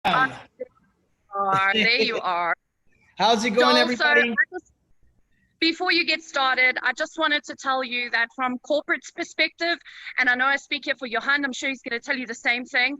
Ah, there you are. How's it going, Joel, everybody? before you get started, I just wanted to tell you that from corporate's perspective, and I know I speak here for Johann, I'm sure he's going to tell you the same thing,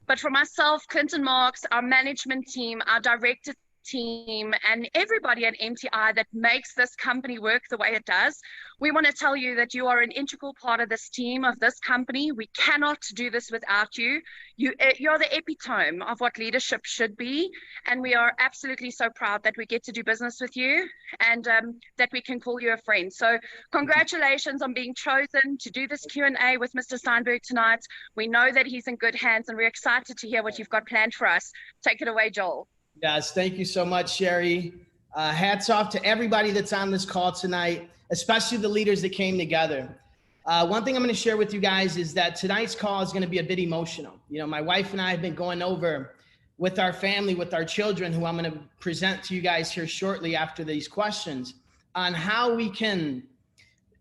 but for myself, Clinton Marks, our management team, our director team, and everybody at MTI that makes this company work the way it does, we want to tell you that you are an integral part of this team, of this company. We cannot do this without you. You're the epitome of what leadership should be, and we are absolutely so proud that we get to do business with you and that we can call you a friend. So congratulations on being chosen to do this Q&A with Mr. Steynberg tonight. We know that he's in good hands, and we're excited to hear what you've got planned for us. Take it away, Joel. Yes, thank you so much, Sherry. Hats off to everybody that's on this call tonight, especially the leaders that came together. One thing I'm going to share with you guys is that tonight's call is going to be a bit emotional. You know, my wife and I have been going over with our family, with our children, who I'm going to present to you guys here shortly after these questions, on how we can,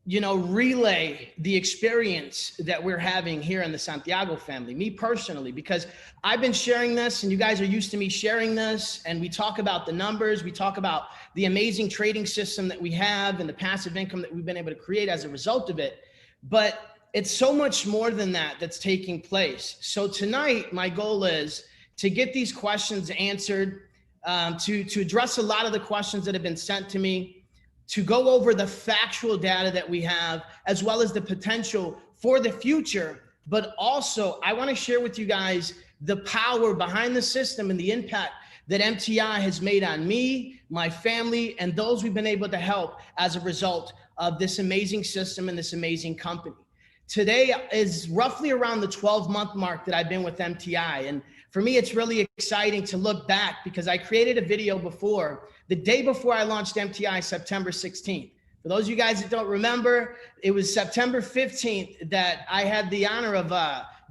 you know, relay the experience that we're having here in the Santiago family, me personally, because I've been sharing this and you guys are used to me sharing this, and we talk about the numbers, we talk about the amazing trading system that we have and the passive income that we've been able to create as a result of it. But it's so much more than that that's taking place. So tonight, my goal is to get these questions answered, to address a lot of the questions that have been sent to me, to go over the factual data that we have, as well as the potential for the future. But also, I want to share with you guys the power behind the system and the impact that MTI has made on me, my family, and those we've been able to help as a result of this amazing system and this amazing company. Today is roughly around the 12-month mark that I've been with MTI. And for me, it's really exciting to look back because I created a video before, the day before I launched MTI, September 16th. For those of you guys that don't remember, it was September 15th that I had the honor of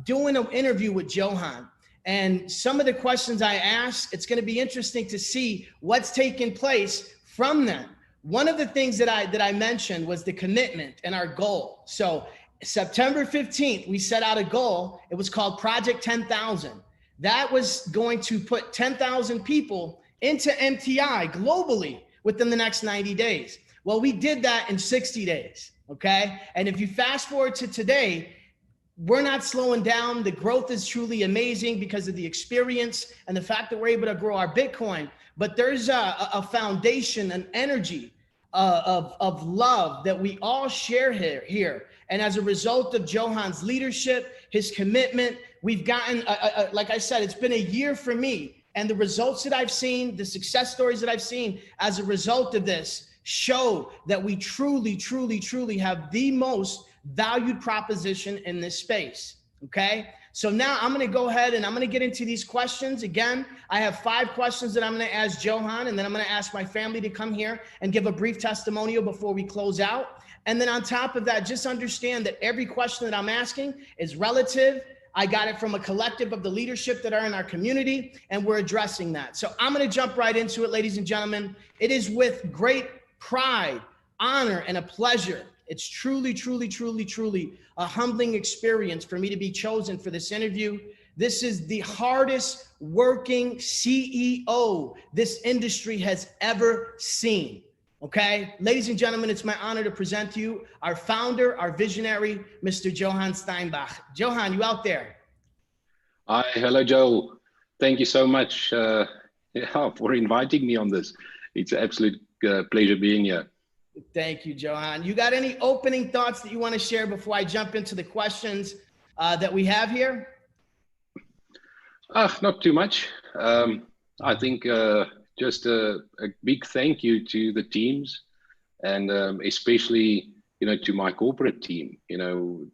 doing an interview with Johann. And some of the questions I asked, it's going to be interesting to see what's taken place from them. One of the things that I mentioned was the commitment and our goal. So September 15th, we set out a goal. It was called Project 10,000. That was going to put 10,000 people into MTI globally within the next 90 days. Well, we did that in 60 days, okay? And if you fast forward to today, we're not slowing down. The growth is truly amazing because of the experience and the fact that we're able to grow our Bitcoin. But there's a foundation, an energy of love that we all share here. And as a result of Johann's leadership, his commitment, we've gotten, like I said, it's been a year for me. And the results that I've seen, the success stories that I've seen as a result of this show that we truly, truly, truly have the most valued proposition in this space, okay? So now I'm gonna go ahead and I'm gonna get into these questions. Again, I have 5 questions that I'm gonna ask Johann, and then I'm gonna ask my family to come here and give a brief testimonial before we close out. And then on top of that, just understand that every question that I'm asking is relative. I got it from a collective of the leadership that are in our community, and we're addressing that. So I'm gonna jump right into it, ladies and gentlemen. It is with great pride, honor, and a pleasure. It's truly, truly, truly, truly a humbling experience for me to be chosen for this interview. This is the hardest working CEO this industry has ever seen. Okay, ladies and gentlemen, it's my honor to present to you our founder, our visionary, Mr. Johann Steynberg. Johann, you out there? Hi, hello, Joel. Thank you so much for inviting me on this. It's an absolute pleasure being here. Thank you, Johann. You got any opening thoughts that you want to share before I jump into the questions that we have here? Not too much. I think just a big thank you to the teams, and especially, you know, to my corporate team, you know,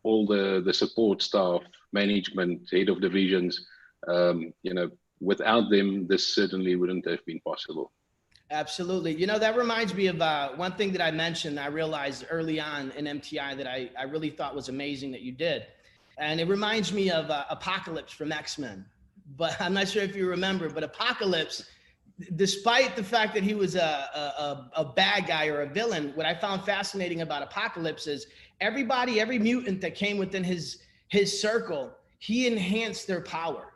all the support staff, management, head of divisions, you know, without them, this certainly wouldn't have been possible. Absolutely. You know, that reminds me of one thing that I mentioned, I realized early on in MTI that I really thought was amazing that you did. And it reminds me of Apocalypse from X-Men. But I'm not sure if you remember, but Apocalypse, despite the fact that he was a bad guy or a villain, what I found fascinating about Apocalypse is every mutant that came within his circle, he enhanced their power.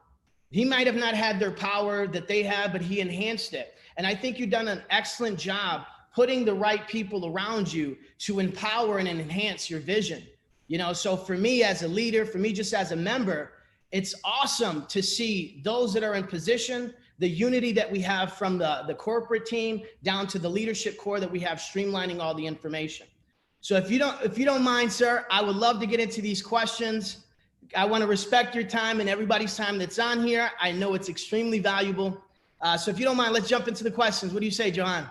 He might have not had their power that they have, but he enhanced it. And I think you've done an excellent job putting the right people around you to empower and enhance your vision. You know, so for me as a leader, for me just as a member, it's awesome to see those that are in position, the unity that we have from the corporate team down to the leadership core that we have streamlining all the information. So if you don't mind, sir, I would love to get into these questions. I want to respect your time and everybody's time that's on here. I know it's extremely valuable. So if you don't mind, let's jump into the questions. What do you say, Johann?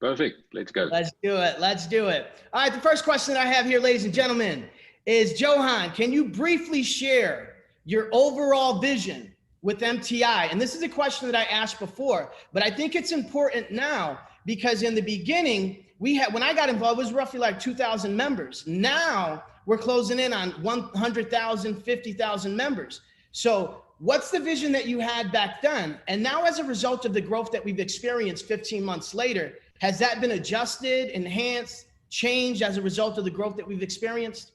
Perfect. Let's go. Let's do it. Let's do it. All right. The first question that I have here, ladies and gentlemen, is Johann, can you briefly share your overall vision with MTI? And this is a question that I asked before, but I think it's important now because in the beginning, when I got involved, it was roughly like 2,000 members. Now we're closing in on 100,000, 50,000 members. So what's the vision that you had back then? And now as a result of the growth that we've experienced 15 months later, has that been adjusted, enhanced, changed as a result of the growth that we've experienced?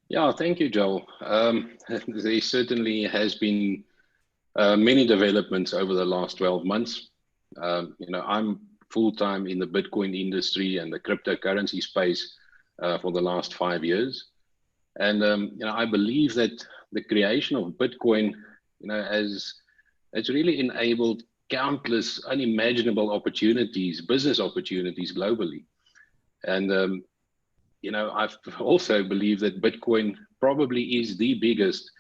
Yeah, thank you, Joel. There certainly has been many developments over the last 12 months. I'm full-time in the Bitcoin industry and the cryptocurrency space for the last 5 years. And, I believe that the creation of Bitcoin, has really enabled countless unimaginable opportunities, business opportunities globally. And, I've also believed that Bitcoin probably is the biggest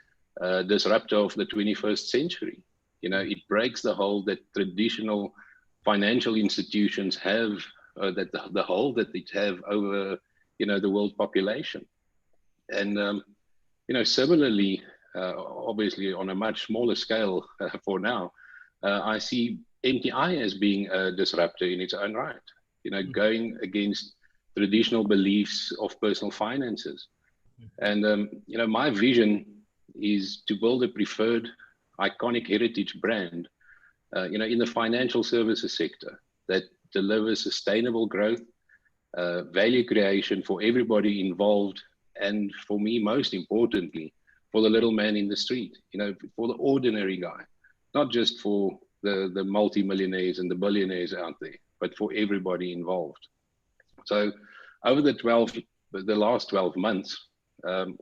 disruptor of the 21st century. It breaks the hold that traditional financial institutions have, that the hold that they have over, the world population. And, similarly, obviously on a much smaller scale for now, I see MTI as being a disruptor in its own right, going against traditional beliefs of personal finances. And, my vision is to build a preferred iconic heritage brand, in the financial services sector that delivers sustainable growth, value creation for everybody involved. And for me, most importantly, for the little man in the street, for the ordinary guy, not just for the multimillionaires and the billionaires out there, but for everybody involved. So over the last 12 months,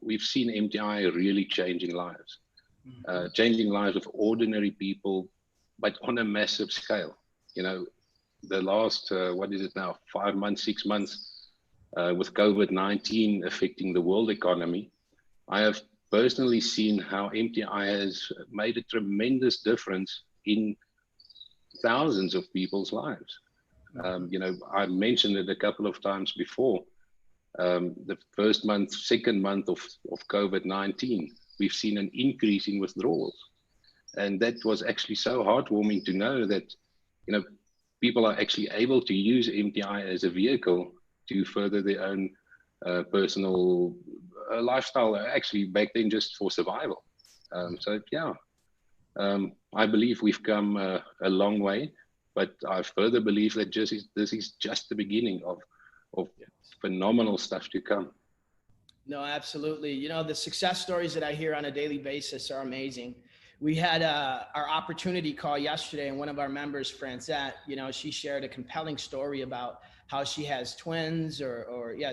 we've seen MTI really changing lives of ordinary people, but on a massive scale. The last, 5 months, 6 months, with COVID-19 affecting the world economy, I have personally seen how MTI has made a tremendous difference in thousands of people's lives. I mentioned it a couple of times before. The first month, second month of COVID-19, we've seen an increase in withdrawals. And that was actually so heartwarming to know that, people are actually able to use MTI as a vehicle to further their own personal lifestyle, actually back then just for survival. I believe we've come a long way, but I further believe that this is just the beginning of phenomenal stuff to come. No, absolutely. The success stories that I hear on a daily basis are amazing. We had our opportunity call yesterday, and one of our members, Francette, she shared a compelling story about how she has twins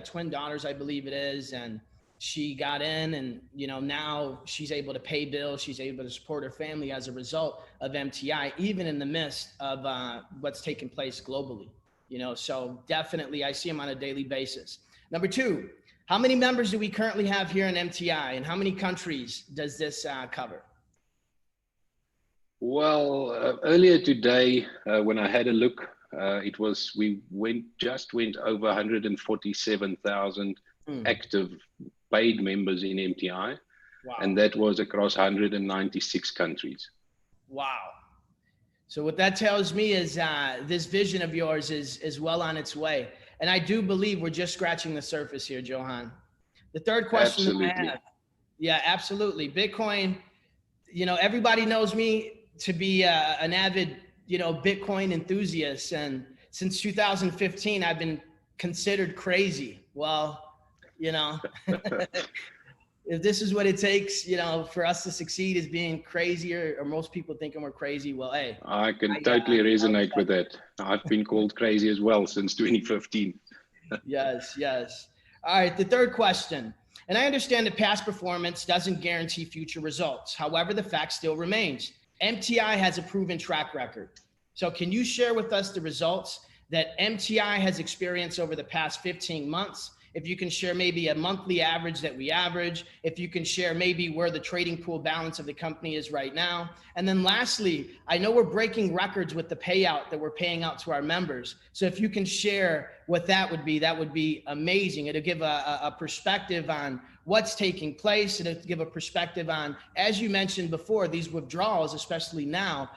twin daughters, I believe it is. And she got in and, now she's able to pay bills. She's able to support her family as a result of MTI, even in the midst of what's taking place globally. So definitely I see them on a daily basis. Number two, how many members do we currently have here in MTI, and how many countries does this cover? Well, earlier today, when I had a look, we went over 147,000 active paid members in MTI. Wow. And that was across 196 countries. Wow. So what that tells me is this vision of yours is well on its way. And I do believe we're just scratching the surface here, Johann. The third question that I have. Yeah, absolutely. Bitcoin, everybody knows me to be an avid, Bitcoin enthusiast. And since 2015, I've been considered crazy. Well, if this is what it takes, for us to succeed is being crazy, or most people thinking we're crazy. Well, hey, I can totally resonate with that. I've been called crazy as well since 2015. Yes, yes. All right, the third question. And I understand that past performance doesn't guarantee future results. However, the fact still remains. MTI has a proven track record. So can you share with us the results that MTI has experienced over the past 15 months? If you can share maybe a monthly average that we average, if you can share maybe where the trading pool balance of the company is right now. And then lastly, I know we're breaking records with the payout that we're paying out to our members. So if you can share what that would be amazing. It'll give a perspective on what's taking place. It'll give a perspective on, as you mentioned before, these withdrawals, especially now,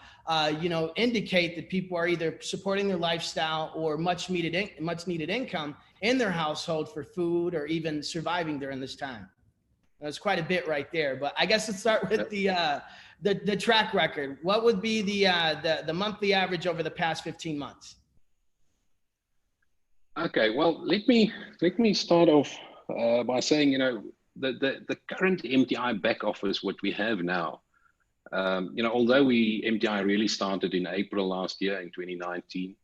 indicate that people are either supporting their lifestyle or much needed income in their household for food or even surviving during this time. That's quite a bit right there. But I guess let's start with the track record. What would be the monthly average over the past 15 months? Okay, well, let me start off by saying, the current MTI back office, what we have now, although MTI really started in April last year in 2019,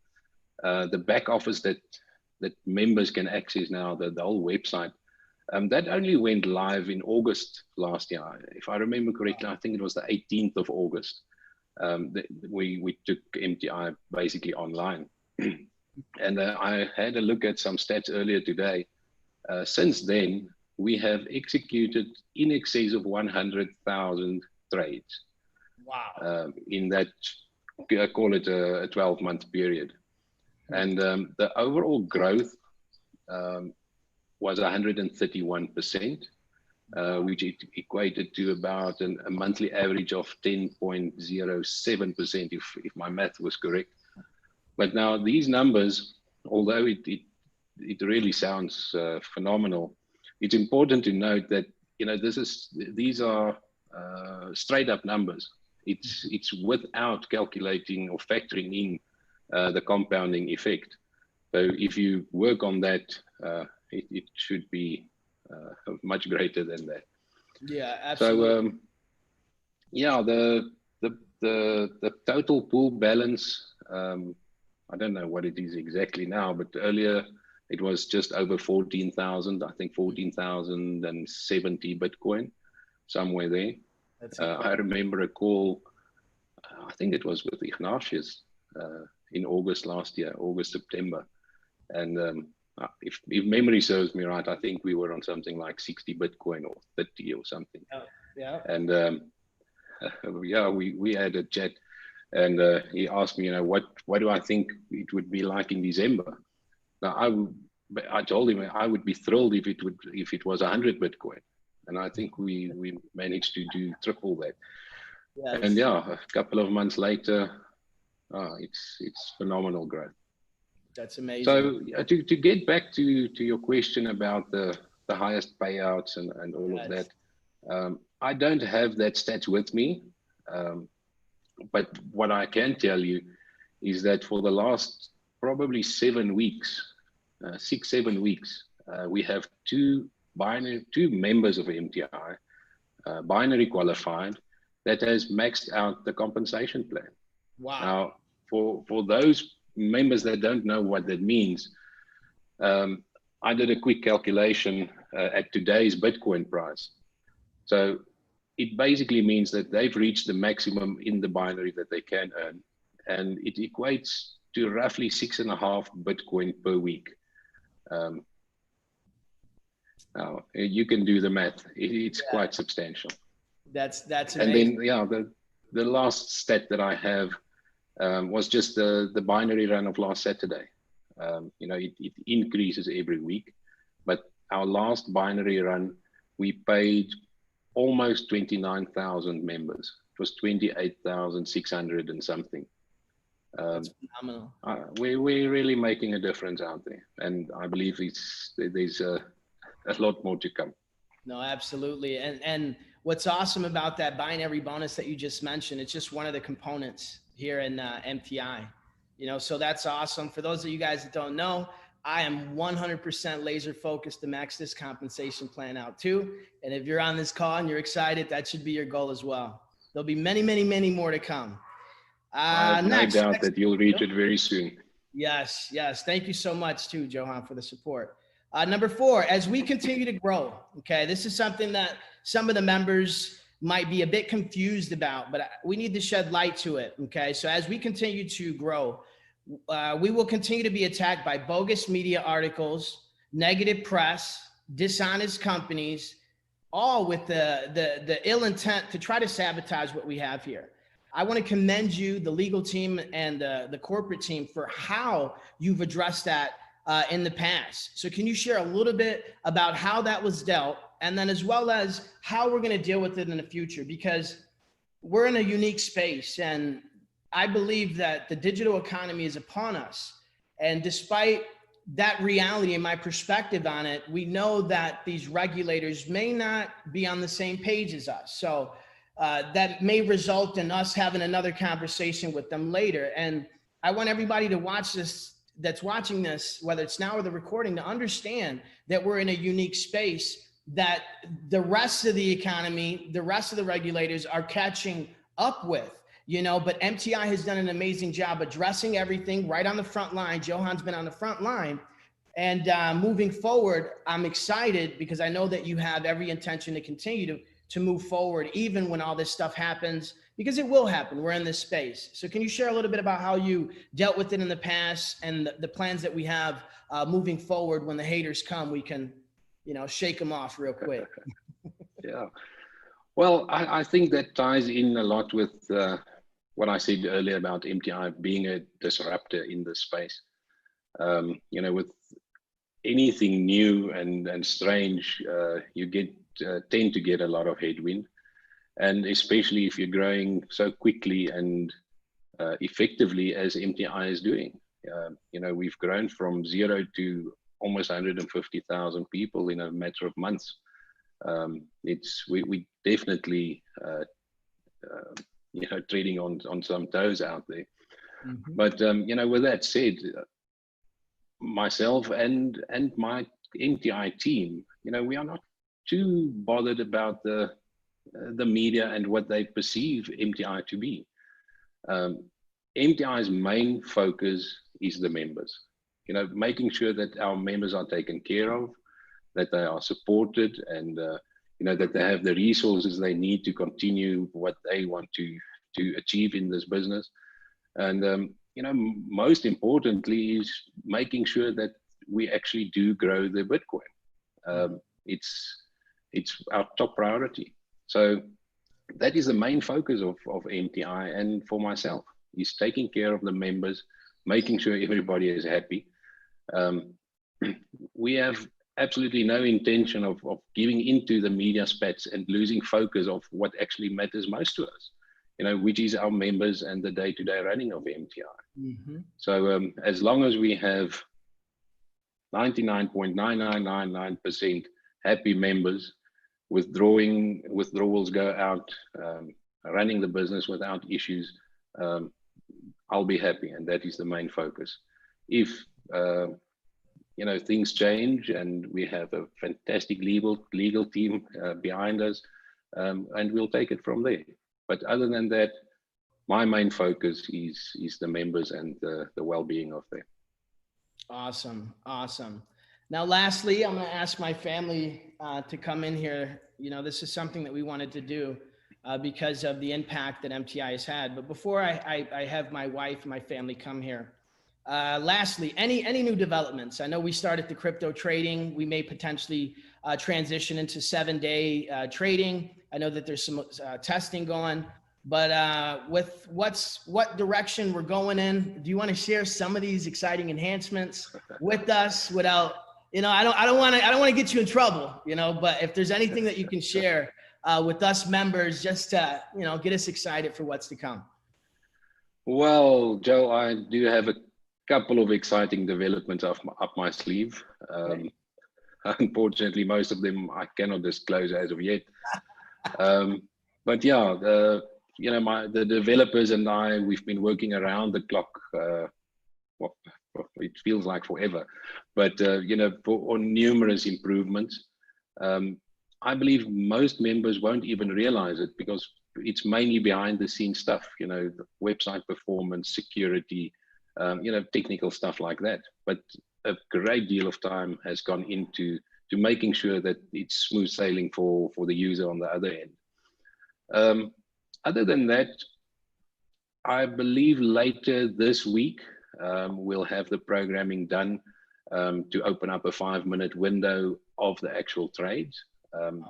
the back office that members can access now, the whole website, that only went live in August last year. If I remember correctly, I think it was the 18th of August. We took MTI basically online. And I had a look at some stats earlier today. Since then, we have executed in excess of 100,000 trades. Wow. In that, I call it a 12-month period. And the overall growth was 131%, which equated to about a monthly average of 10.07%, if my math was correct. But now these numbers, although it really sounds phenomenal, it's important to note that these are straight up numbers. It's without calculating or factoring in the compounding effect. So if you work on that, it should be much greater than that. Yeah, absolutely. So the total pool balance, I don't know what it is exactly now, but earlier it was just over 14,000, I think 14,070 Bitcoin, somewhere there. I remember a call, I think it was with Ignatius in August last year, September. And if memory serves me right, I think we were on something like 60 Bitcoin or 30 or something. Yeah. And we had a chat, and he asked me, what do I think it would be like in December? Now I told him I would be thrilled if it was 100 Bitcoin, and I think we managed to do triple that. Yes. And a couple of months later, it's phenomenal growth. That's amazing. So to get back to your question about the highest payouts and all of that, I don't have that stats with me, but what I can tell you is that for the last probably 7 weeks, 6-7 weeks, we have two members of MTI, binary qualified, that has maxed out the compensation plan. Wow. Now, for those members that don't know what that means, I did a quick calculation at today's Bitcoin price. So it basically means that they've reached the maximum in the binary that they can earn, and it equates to roughly 6.5 Bitcoin per week. Now you can do the math. It's quite substantial. That's amazing. And then the last stat that I have was just the binary run of last Saturday. It increases every week, but our last binary run, we paid almost 29,000 members. It was 28,600 and something. That's phenomenal. We're really making a difference out there, and I believe there's a lot more to come. No, absolutely. And what's awesome about that binary bonus that you just mentioned, it's just one of the components here in MTI. So that's awesome. For those of you guys that don't know, I am 100% laser focused to max this compensation plan out too. And if you're on this call and you're excited, that should be your goal as well. There'll be many, many, many more to come. I have no doubt that you'll reach it very soon. Yes, yes. Thank you so much too, Johann, for the support. Number 4, as we continue to grow, okay, this is something that some of the members might be a bit confused about, but we need to shed light to it, okay? So as we continue to grow, we will continue to be attacked by bogus media articles, negative press, dishonest companies, all with the ill intent to try to sabotage what we have here. I want to commend you, the legal team and the corporate team, for how you've addressed that in the past. So can you share a little bit about how that was dealt, and then as well as how we're going to deal with it in the future? Because we're in a unique space, and I believe that the digital economy is upon us. And despite that reality and my perspective on it, we know that these regulators may not be on the same page as us. So that may result in us having another conversation with them later. And I want everybody to watch this, that's watching this, whether it's now or the recording, to understand that we're in a unique space, that the rest of the economy, the rest of the regulators are catching up with. You know, but MTI has done an amazing job addressing everything right on the front line. Johann's been on the front line. And moving forward, I'm excited because I know that you have every intention to continue to move forward, even when all this stuff happens, because it will happen. We're in this space. So can you share a little bit about how you dealt with it in the past and the plans that we have moving forward? When the haters come, we can, you know, shake them off real quick. Yeah. Well, I think that ties in a lot with what I said earlier about MTI being a disruptor in this space. You know, with anything new and strange, you tend to get a lot of headwind, and especially if you're growing so quickly and effectively as MTI is doing. You know, we've grown from 0 to almost 150,000 people in a matter of months. We definitely you know, treading on some toes out there. Mm-hmm. But you know, with that said, myself and my MTI team, you know, we are not too bothered about the media and what they perceive MTI to be. MTI's main focus is the members. You know, making sure that our members are taken care of, that they are supported, and you know, that they have the resources they need to continue what they want to achieve in this business. And you know, most importantly is making sure that we actually do grow the Bitcoin. It's our top priority. So that is the main focus of MTI, and for myself, is taking care of the members, making sure everybody is happy. We have absolutely no intention of giving into the media spats and losing focus of what actually matters most to us, you know, which is our members and the day-to-day running of MTI. Mm-hmm. So as long as we have 99.9999% happy members, withdrawals go out, running the business without issues, I'll be happy, and that is the main focus. If you know, things change and we have a fantastic legal team behind us, and we'll take it from there. But other than that, my main focus is the members and the well-being of them. Awesome, awesome. Now, lastly, I'm going to ask my family to come in here. You know, this is something that we wanted to do because of the impact that MTI has had. But before I have my wife and my family come here, lastly, any new developments? I know we started the crypto trading. We may potentially transition into 7-day trading. I know that there's some testing going, but with what direction we're going in, do you want to share some of these exciting enhancements with us without, you know, I don't want to get you in trouble, you know, but if there's anything that you can share with us members, just to, you know, get us excited for what's to come. Well, Joe, I do have a couple of exciting developments up my sleeve. Okay. Unfortunately, most of them I cannot disclose as of yet. But yeah, you know, the developers and I, we've been working around the clock, well, it feels like forever, but for on numerous improvements. I believe most members won't even realize it because it's mainly behind the scenes stuff, the website performance, security, technical stuff like that. But a great deal of time has gone into making sure that it's smooth sailing for the user on the other end. Other than that, I believe later this week, we'll have the programming done to open up a 5-minute window of the actual trades.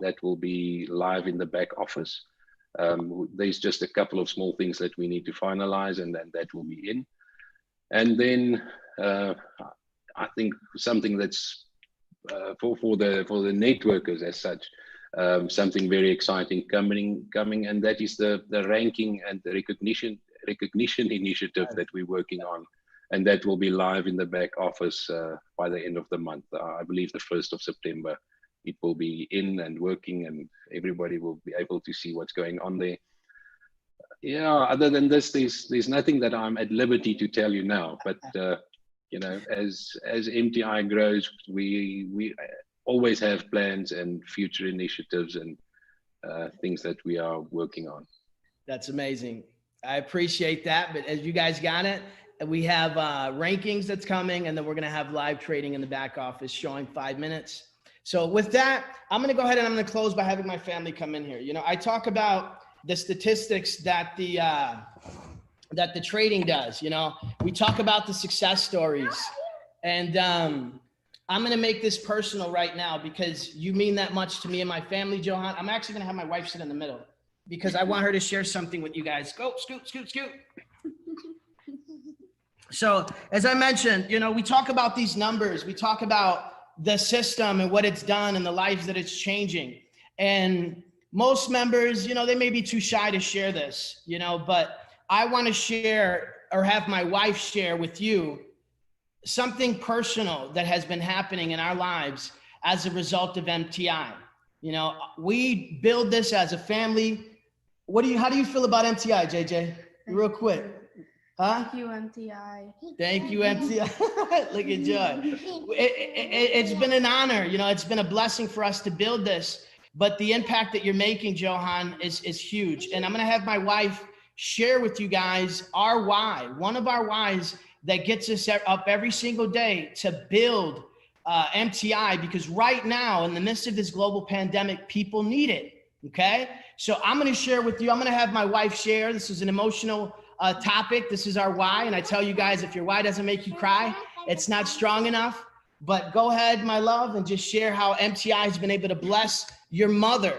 That will be live in the back office. There's just a couple of small things that we need to finalize, and then that will be in. And then I think something that's for the networkers as such, something very exciting coming, and that is the ranking and the recognition initiative that we're working on, and that will be live in the back office by the end of the month. I believe the 1st of September. It will be in and working, and everybody will be able to see what's going on there. Yeah, other than this, there's nothing that I'm at liberty to tell you now. But as MTI grows, we always have plans and future initiatives and things that we are working on. That's amazing. I appreciate that. But as you guys got it, we have rankings that's coming, and then we're going to have live trading in the back office showing 5 minutes. So with that, I'm going to go ahead and I'm going to close by having my family come in here. I talk about the statistics that the trading does. We talk about the success stories, and I'm going to make this personal right now because you mean that much to me and my family, Johann. I'm actually going to have my wife sit in the middle because I want her to share something with you guys. Go, scoot, scoot, scoot. So as I mentioned, we talk about these numbers. We talk about the system and what it's done and the lives that it's changing. And most members, they may be too shy to share this, but I want to share or have my wife share with you something personal that has been happening in our lives as a result of MTI. We build this as a family. How do you feel about MTI, JJ? Real quick. Huh? Thank you, MTI. Thank you, MTI. Look at Joy. It's been an honor. It's been a blessing for us to build this. But the impact that you're making, Johann, is huge. And I'm going to have my wife share with you guys our why, one of our whys that gets us up every single day to build MTI, because right now, in the midst of this global pandemic, people need it. Okay? So I'm going to share with you. I'm going to have my wife share. This is an emotional topic. This is our why. And I tell you guys, if your why doesn't make you cry, it's not strong enough. But go ahead, my love, and just share how MTI has been able to bless your mother,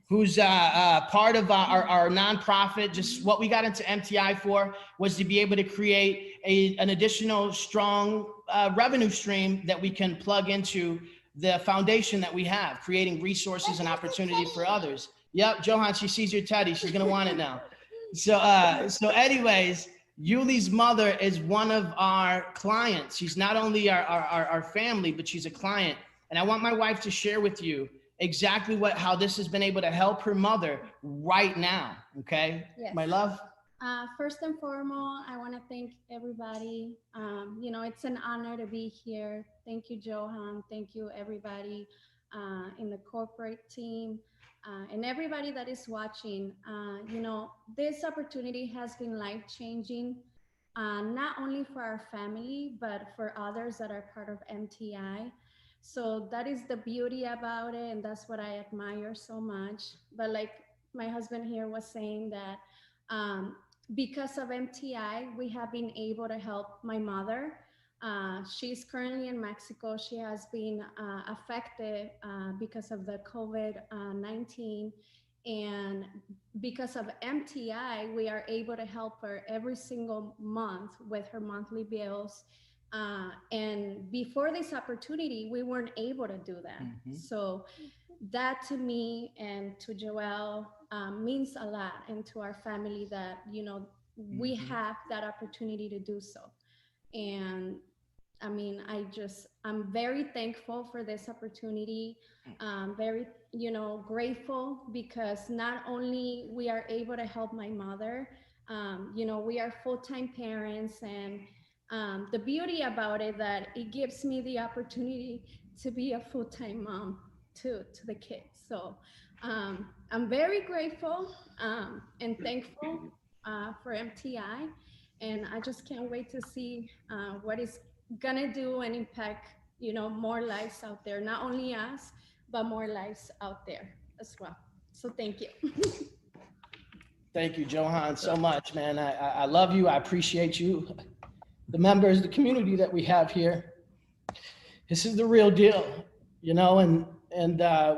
who's part of our nonprofit. Just what we got into MTI for was to be able to create an additional strong revenue stream that we can plug into the foundation that we have, creating resources and opportunity for others. Yep, Johann, she sees your teddy. She's going to want it now. So anyways, Yuli's mother is one of our clients. She's not only our family, but she's a client. And I want my wife to share with you exactly how this has been able to help her mother right now. Okay. Yes. My love. First and foremost, I want to thank everybody. It's an honor to be here. Thank you, Johann. Thank you, everybody in the corporate team. And everybody that is watching. This opportunity has been life-changing, not only for our family, but for others that are part of MTI. So that is the beauty about it, and that's what I admire so much. But like my husband here was saying that because of MTI, we have been able to help my mother. She's currently in Mexico. She has been affected because of the COVID-19. And because of MTI, we are able to help her every single month with her monthly bills. And before this opportunity, we weren't able to do that. Mm-hmm. So that to me and to Joelle means a lot, and to our family that, we have that opportunity to do so. And I mean, I'm very thankful for this opportunity. Very, grateful, because not only we are able to help my mother, we are full-time parents, and The beauty about it that it gives me the opportunity to be a full-time mom to the kids. So I'm very grateful and thankful for MTI, and I just can't wait to see what it's gonna do and impact, you know, more lives out there, not only us, but more lives out there as well. So thank you. Thank you, Johann, so much, man. I love you. I appreciate you. The members, the community that we have here. This is the real deal, you know, and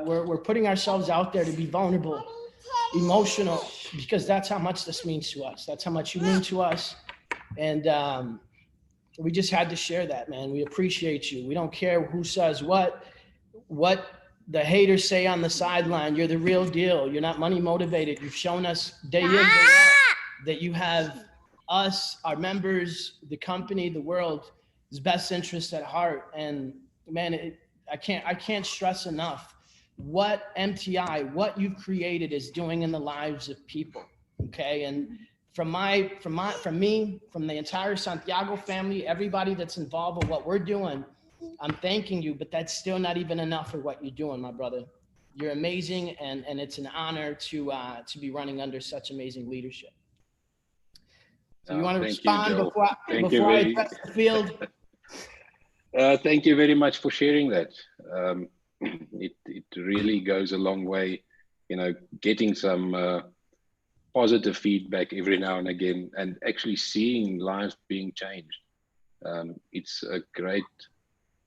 we're putting ourselves out there to be vulnerable, emotional, because that's how much this means to us. That's how much you mean to us. And we just had to share that, man. We appreciate you. We don't care who says what the haters say on the sideline. You're the real deal. You're not money motivated. You've shown us day in, day out that you have us, our members, the company, the world's best interests at heart. And man, I can't stress enough what MTI, what you've created is doing in the lives of people. Okay. And from me, from the entire Santiago family, everybody that's involved with what we're doing, I'm thanking you, but that's still not even enough for what you're doing, my brother. You're amazing. And it's an honor to be running under such amazing leadership. So you want to respond before I address the field? Thank you very much for sharing that. It really goes a long way, you know, getting some positive feedback every now and again, and actually seeing lives being changed. It's a great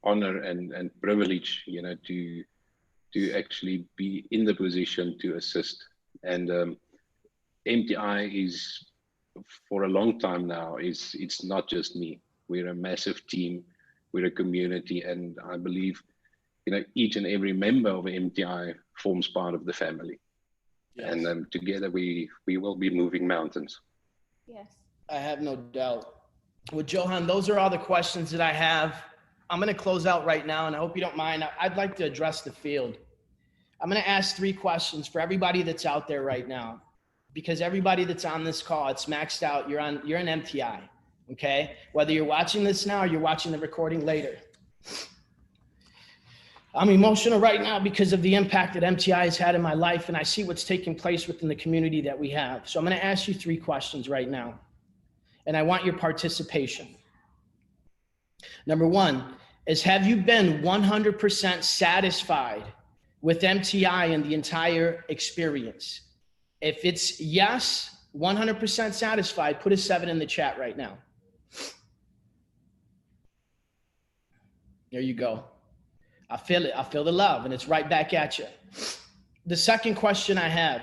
honor and privilege, you know, to actually be in the position to assist. And MTI is, for a long time now, it's not just me. We're a massive team. We're a community, and I believe, you know, each and every member of MTI forms part of the family. Yes. And together we will be moving mountains. Yes, I have no doubt. Well, Johann, those are all the questions that I have. I'm going to close out right now, and I hope you don't mind. I'd like to address the field. I'm going to ask 3 questions for everybody that's out there right now, because everybody that's on this call, it's maxed out. You're an MTI. Okay. Whether you're watching this now or you're watching the recording later. I'm emotional right now because of the impact that MTI has had in my life, and I see what's taking place within the community that we have. So I'm going to ask you 3 questions right now, and I want your participation. Number 1 is, have you been 100% satisfied with MTI and the entire experience? If it's yes, 100% satisfied, put a 7 in the chat right now. There you go. I feel it. I feel the love, and it's right back at you. The second question I have,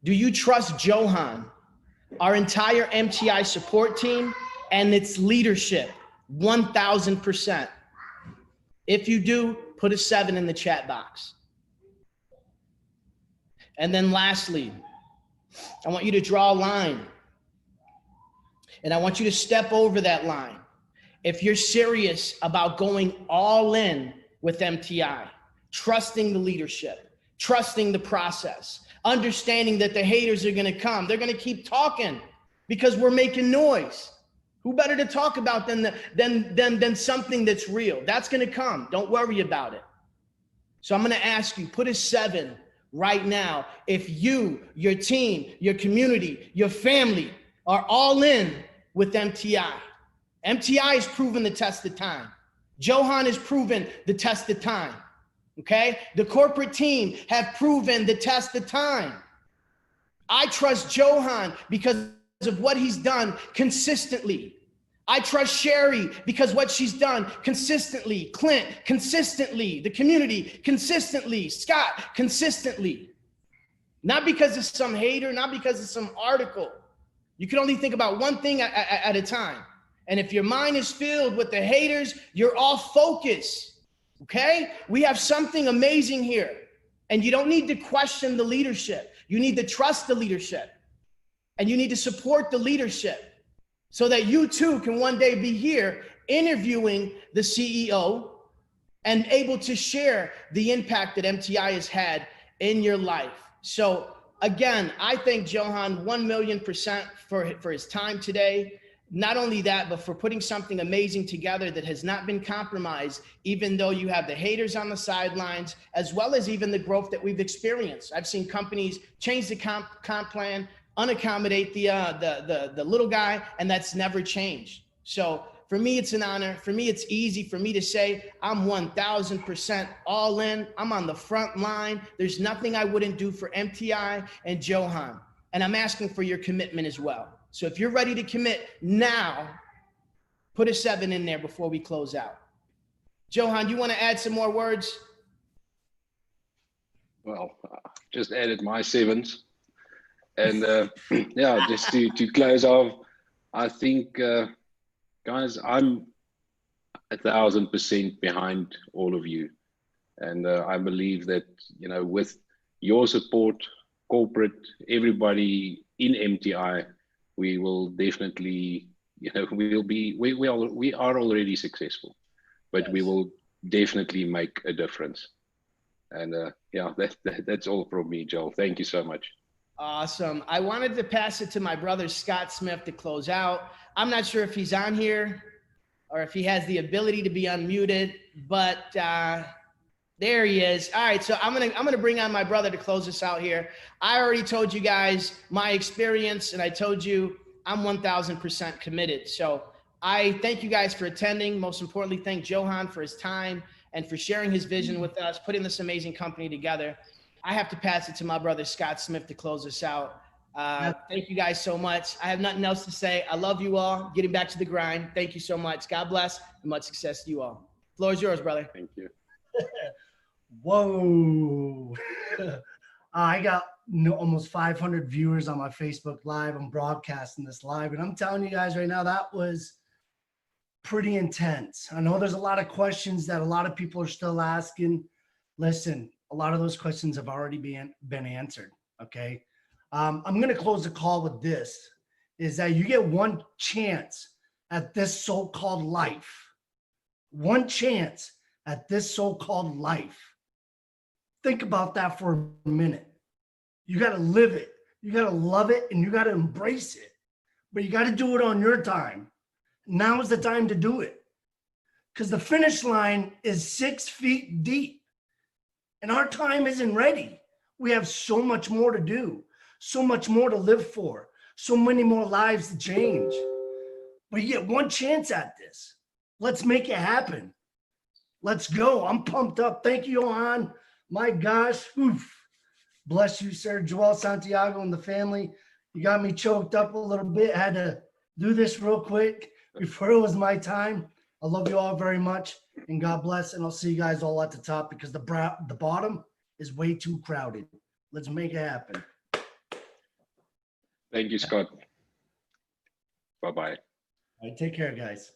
do you trust Johann, our entire MTI support team, and its leadership 1,000%? If you do, put a 7 in the chat box. And then lastly, I want you to draw a line, and I want you to step over that line. If you're serious about going all in with MTI, trusting the leadership, trusting the process, understanding that the haters are going to come. They're going to keep talking because we're making noise. Who better to talk about than something that's real? That's going to come. Don't worry about it. So I'm going to ask you, put a 7 right now. If you, your team, your community, your family are all in with MTI. MTI has proven the test of time. Johann has proven the test of time. Okay? The corporate team have proven the test of time. I trust Johann because of what he's done consistently. I trust Sherry because what she's done consistently. Clint, consistently. The community, consistently. Scott, consistently. Not because of some hater, not because of some article. You can only think about one thing at a time. And if your mind is filled with the haters, you're off focus. Okay? We have something amazing here. And you don't need to question the leadership. You need to trust the leadership. And you need to support the leadership so that you too can one day be here interviewing the CEO and able to share the impact that MTI has had in your life. So again, I thank Johann 1,000,000% for his time today. not only that, but for putting something amazing together that has not been compromised, even though you have the haters on the sidelines, as well as even the growth that we've experienced. I've seen companies change the comp plan, unaccommodate the little guy, and that's never changed. So for me, it's an honor. For me, it's easy for me to say I'm 1000% all in. I'm on the front line. There's nothing I wouldn't do for MTI and Johann. And I'm asking for your commitment as well. So if you're ready to commit now, put a 7 in there before we close out. Johann, you want to add some more words? Well, just added my 7s. And yeah, just to close off, I think, guys, I'm 1000% behind all of you. And I believe that, you know, with your support, corporate, everybody in MTI, we will definitely, you know, we are already successful, but yes, we will definitely make a difference. And yeah, that's all from me, Joel. Thank you so much. Awesome. I wanted to pass it to my brother, Scott Smith, to close out. I'm not sure if he's on here or if he has the ability to be unmuted, but there he is. All right, so I'm gonna bring on my brother to close us out here. I already told you guys my experience, and I told you I'm 1000% committed. So I thank you guys for attending. Most importantly, thank Johann for his time and for sharing his vision with us, putting this amazing company together. I have to pass it to my brother, Scott Smith, to close us out. Thank you guys so much. I have nothing else to say. I love you all. Getting back to the grind. Thank you so much. God bless and much success to you all. Floor is yours, brother. Thank you. Whoa. I got almost 500 viewers on my Facebook Live. I'm broadcasting this live, and I'm telling you guys right now, that was pretty intense. I know there's a lot of questions that a lot of people are still asking. Listen, a lot of those questions have already been answered, okay? I'm going to close the call with this, is that you get one chance at this so-called life. One chance at this so-called life. Think about that for a minute. You got to live it. You got to love it, and you got to embrace it. But you got to do it on your time. Now is the time to do it. Because the finish line is 6 feet deep. And our time isn't ready. We have so much more to do. So much more to live for. So many more lives to change. But you get one chance at this. Let's make it happen. Let's go. I'm pumped up. Thank you, Johann. My gosh. Oof. Bless you, sir. Joel Santiago and the family. You got me choked up a little bit. I had to do this real quick before it was my time. I love you all very much. And God bless. And I'll see you guys all at the top, because the bottom is way too crowded. Let's make it happen. Thank you, Scott. Bye-bye. All right, take care, guys.